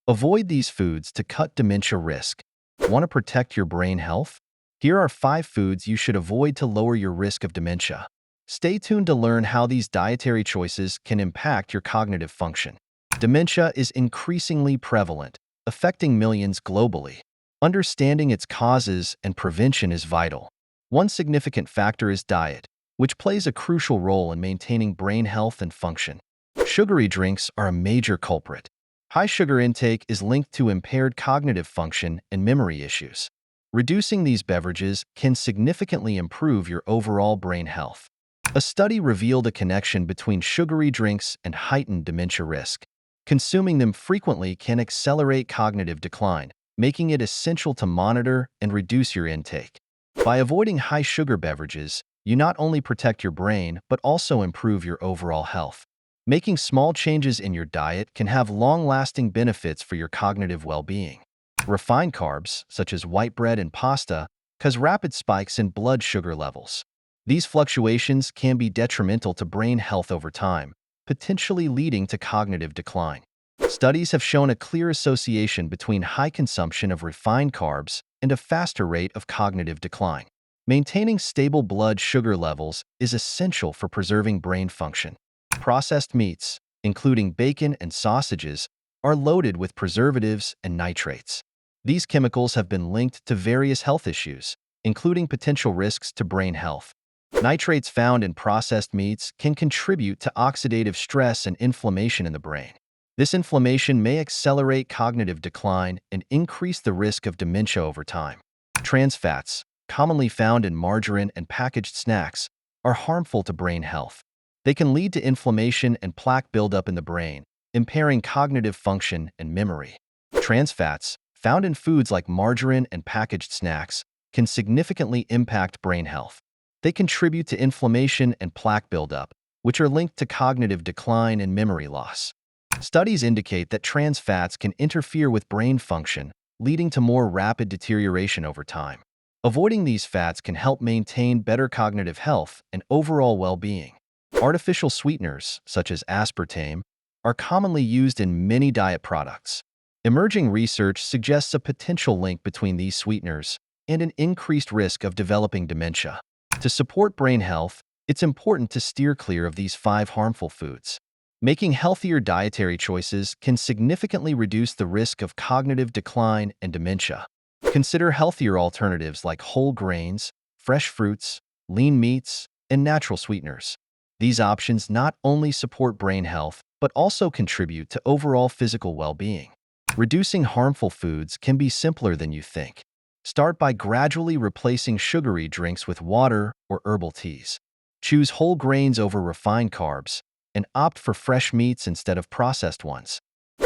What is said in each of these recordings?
Avoid these foods to cut dementia risk. Want to protect your brain health? Here are 5 foods you should avoid to lower your risk of dementia. Stay tuned to learn how these dietary choices can impact your cognitive function. Dementia is increasingly prevalent, affecting millions globally. Understanding its causes and prevention is vital. One significant factor is diet, which plays a crucial role in maintaining brain health and function. Sugary drinks are a major culprit. High sugar intake is linked to impaired cognitive function and memory issues. Reducing these beverages can significantly improve your overall brain health. A study revealed a connection between sugary drinks and heightened dementia risk. Consuming them frequently can accelerate cognitive decline, making it essential to monitor and reduce your intake. By avoiding high-sugar beverages, you not only protect your brain but also improve your overall health. Making small changes in your diet can have long-lasting benefits for your cognitive well-being. Refined carbs, such as white bread and pasta, cause rapid spikes in blood sugar levels. These fluctuations can be detrimental to brain health over time, potentially leading to cognitive decline. Studies have shown a clear association between high consumption of refined carbs and a faster rate of cognitive decline. Maintaining stable blood sugar levels is essential for preserving brain function. Processed meats, including bacon and sausages, are loaded with preservatives and nitrates. These chemicals have been linked to various health issues, including potential risks to brain health. Nitrates found in processed meats can contribute to oxidative stress and inflammation in the brain. This inflammation may accelerate cognitive decline and increase the risk of dementia over time. Trans fats, commonly found in margarine and packaged snacks, are harmful to brain health. They can lead to inflammation and plaque buildup in the brain, impairing cognitive function and memory. Trans fats, found in foods like margarine and packaged snacks, can significantly impact brain health. They contribute to inflammation and plaque buildup, which are linked to cognitive decline and memory loss. Studies indicate that trans fats can interfere with brain function, leading to more rapid deterioration over time. Avoiding these fats can help maintain better cognitive health and overall well-being. Artificial sweeteners, such as aspartame, are commonly used in many diet products. Emerging research suggests a potential link between these sweeteners and an increased risk of developing dementia. To support brain health, it's important to steer clear of these 5 harmful foods. Making healthier dietary choices can significantly reduce the risk of cognitive decline and dementia. Consider healthier alternatives like whole grains, fresh fruits, lean meats, and natural sweeteners. These options not only support brain health, but also contribute to overall physical well-being. Reducing harmful foods can be simpler than you think. Start by gradually replacing sugary drinks with water or herbal teas. Choose whole grains over refined carbs, and opt for fresh meats instead of processed ones.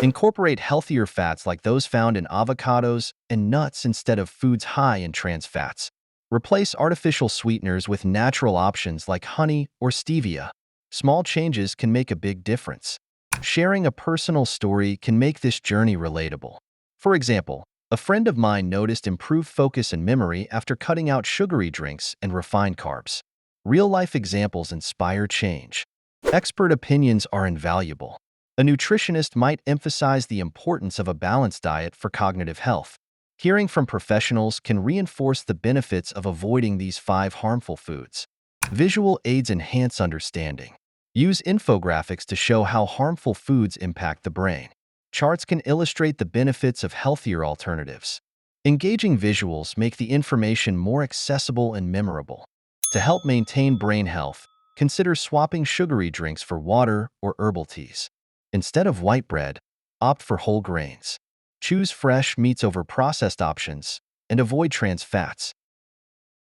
Incorporate healthier fats like those found in avocados and nuts instead of foods high in trans fats. Replace artificial sweeteners with natural options like honey or stevia. Small changes can make a big difference. Sharing a personal story can make this journey relatable. For example, a friend of mine noticed improved focus and memory after cutting out sugary drinks and refined carbs. Real-life examples inspire change. Expert opinions are invaluable. A nutritionist might emphasize the importance of a balanced diet for cognitive health. Hearing from professionals can reinforce the benefits of avoiding these 5 harmful foods. Visual aids enhance understanding. Use infographics to show how harmful foods impact the brain. Charts can illustrate the benefits of healthier alternatives. Engaging visuals make the information more accessible and memorable. To help maintain brain health, consider swapping sugary drinks for water or herbal teas. Instead of white bread, opt for whole grains. Choose fresh meats over processed options, and avoid trans fats.